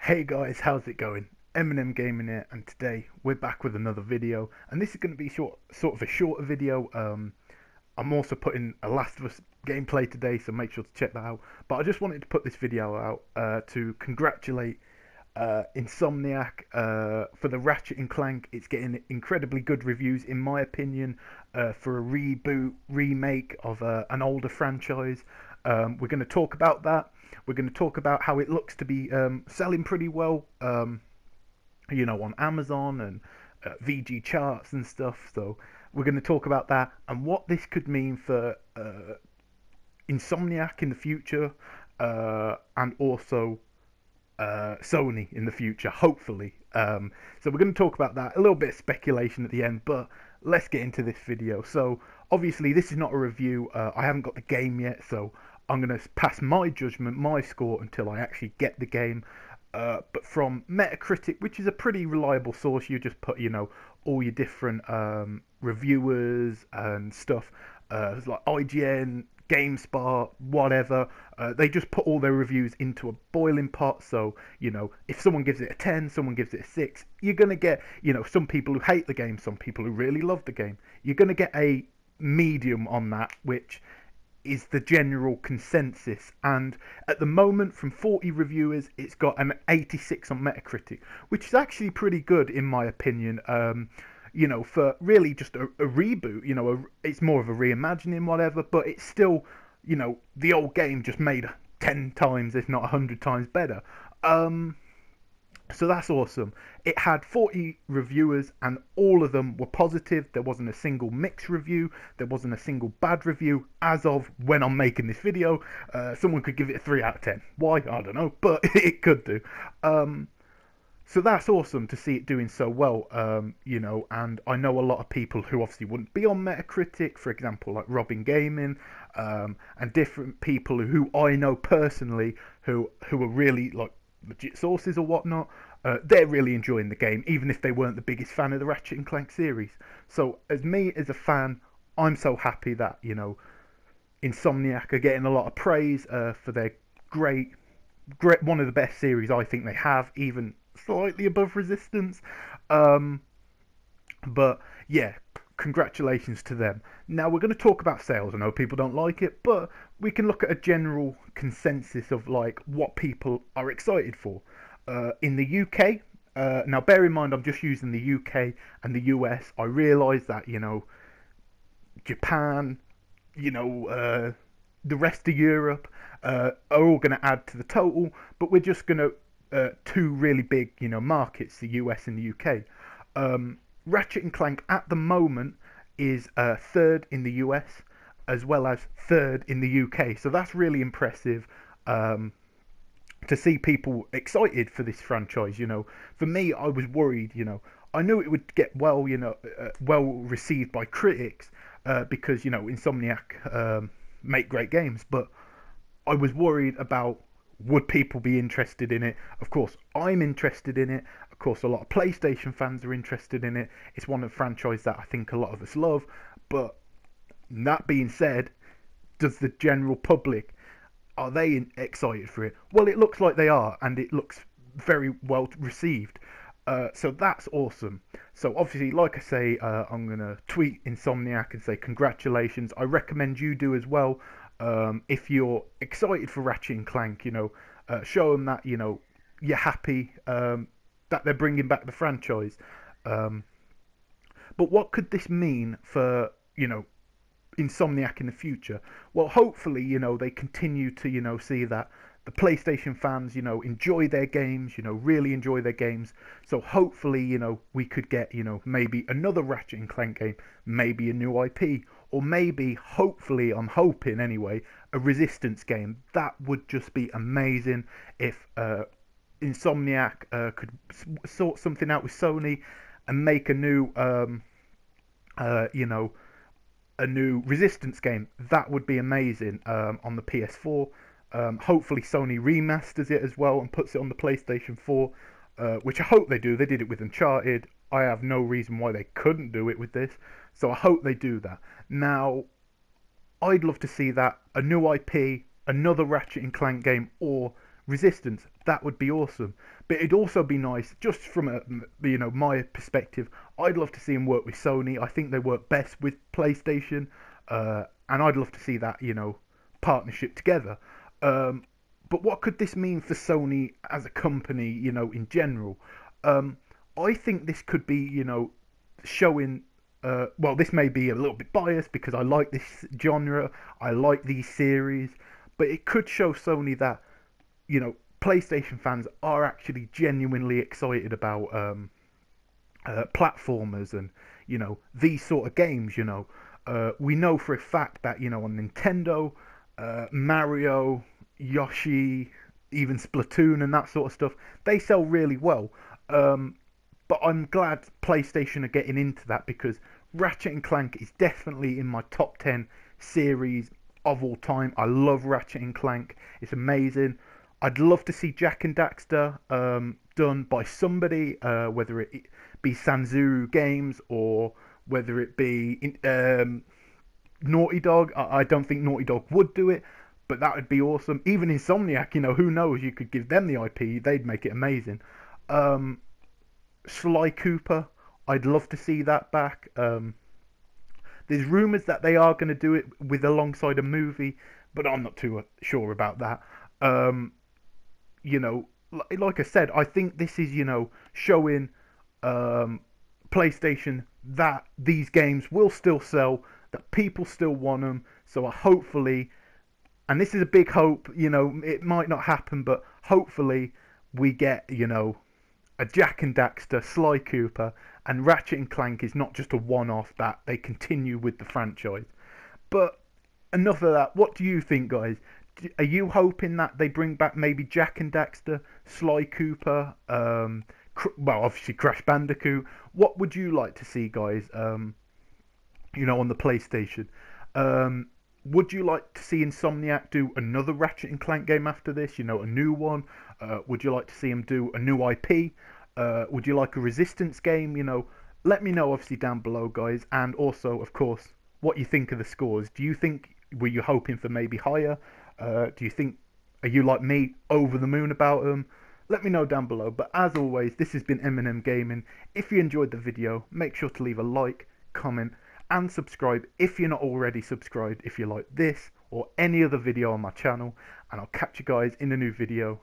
Hey guys, how's it going? Eminem Gaming here, and today we're back with another video. And this is going to be sort of a shorter video. I'm also putting a Last of Us gameplay today, so make sure to check that out. But I just wanted to put this video out to congratulate Insomniac for the Ratchet and Clank. It's getting incredibly good reviews, in my opinion, for a reboot, remake of an older franchise. We're going to talk about that. We're going to talk about how it looks to be selling pretty well, on Amazon and VG charts and stuff. So we're going to talk about that and what this could mean for Insomniac in the future, and also Sony in the future, hopefully. So we're going to talk about that, a little bit of speculation at the end, but let's get into this video. So obviously this is not a review. I haven't got the game yet, so I'm going to pass my judgment, my score, until I actually get the game. But from Metacritic, which is a pretty reliable source, you just put, all your different reviewers and stuff, like IGN, GameSpot, whatever. They just put all their reviews into a boiling pot. So, if someone gives it a 10, someone gives it a 6, you're going to get, some people who hate the game, some people who really love the game. You're going to get a medium on that, which is the general consensus. And at the moment, from 40 reviewers, it's got an 86 on Metacritic, which is actually pretty good in my opinion. For really just a reboot, it's more of a reimagining, whatever, but it's still, the old game just made 10 times, if not 100 times better. So that's awesome. It had 40 reviewers and all of them were positive. There wasn't a single mixed review. There wasn't a single bad review as of when I'm making this video. Someone could give it a 3 out of 10. Why? I don't know, but it could do. So that's awesome to see it doing so well, and I know a lot of people who obviously wouldn't be on Metacritic, for example, like Robin Gaming, and different people who I know personally who are really like legit sources or whatnot. They're really enjoying the game, even if they weren't the biggest fan of the Ratchet and Clank series. So as me as a fan, I'm so happy that Insomniac are getting a lot of praise for their great, one of the best series I think they have, even slightly above Resistance. But yeah, congratulations to them. Now we're going to talk about sales. I know people don't like it, but we can look at a general consensus of like what people are excited for. In the UK, now bear in mind I'm just using the UK and the US. I realise that Japan, the rest of Europe are all going to add to the total, but we're just going to two really big markets, the US and the UK. Ratchet and Clank at the moment is third in the US as well as third in the UK, so that's really impressive. To see people excited for this franchise. For me, I was worried. I knew it would get well received by critics, because Insomniac make great games, but I was worried about, would people be interested in it. Of course I'm interested in it. Of course a lot of PlayStation fans are interested in it. It's one of the franchises that I think a lot of us love. But that being said, does the general public, are they excited for it? Well, it looks like they are, and it looks very well received. So that's awesome. So obviously, like I say, I'm going to tweet Insomniac and say congratulations. I recommend you do as well. If you're excited for Ratchet and Clank, show them that, you're happy that they're bringing back the franchise. But what could this mean for, Insomniac in the future? Well, hopefully, they continue to, see that the PlayStation fans, enjoy their games, really enjoy their games. So hopefully, we could get, maybe another Ratchet and Clank game, maybe a new IP, or maybe, hopefully, I'm hoping anyway, a Resistance game. That would just be amazing if Insomniac could sort something out with Sony and make a new, a new Resistance game. That would be amazing on the PS4. Hopefully Sony remasters it as well and puts it on the PlayStation 4, which I hope they do. They did it with Uncharted. I have no reason why they couldn't do it with this, so I hope they do that. Now, I'd love to see that, a new IP, another Ratchet and Clank game, or Resistance, that would be awesome. But it'd also be nice, just from my perspective. I'd love to see them work with Sony. I think they work best with PlayStation, and I'd love to see that partnership together. But what could this mean for Sony as a company, in general? I think this could be, showing. Well, this may be a little bit biased because I like this genre, I like these series, but it could show Sony that, PlayStation fans are actually genuinely excited about platformers and, these sort of games. We know for a fact that, on Nintendo, Mario, Yoshi, even Splatoon and that sort of stuff, they sell really well. But I'm glad PlayStation are getting into that, because Ratchet and Clank is definitely in my top 10 series of all time. I love Ratchet and Clank. It's amazing. I'd love to see Jak and Daxter done by somebody, whether it be Sanzuru Games or whether it be Naughty Dog. I don't think Naughty Dog would do it, but that would be awesome. Even Insomniac, who knows? You could give them the IP, they'd make it amazing. Sly Cooper, I'd love to see that back. There's rumours that they are going to do it with alongside a movie, but I'm not too sure about that. Like I said, I think this is, showing PlayStation that these games will still sell, that people still want them. So hopefully, and this is a big hope, it might not happen, but hopefully we get, a Jak and Daxter, Sly Cooper, and Ratchet and Clank is not just a one-off, that they continue with the franchise. But enough of that. What do you think, guys? Are you hoping that they bring back maybe Jak and Daxter, Sly Cooper, well, obviously Crash Bandicoot? What would you like to see, guys, on the PlayStation? Would you like to see Insomniac do another Ratchet and Clank game after this? A new one? Would you like to see them do a new IP? Would you like a Resistance game? Let me know obviously down below, guys. And also, of course, what you think of the scores. Do you think, were you hoping for maybe higher? Do you think, are you like me, over the moon about them? Let me know down below. But as always, this has been M&M Gaming. If you enjoyed the video, make sure to leave a like, comment, and subscribe if you're not already subscribed, if you like this or any other video on my channel. And I'll catch you guys in a new video.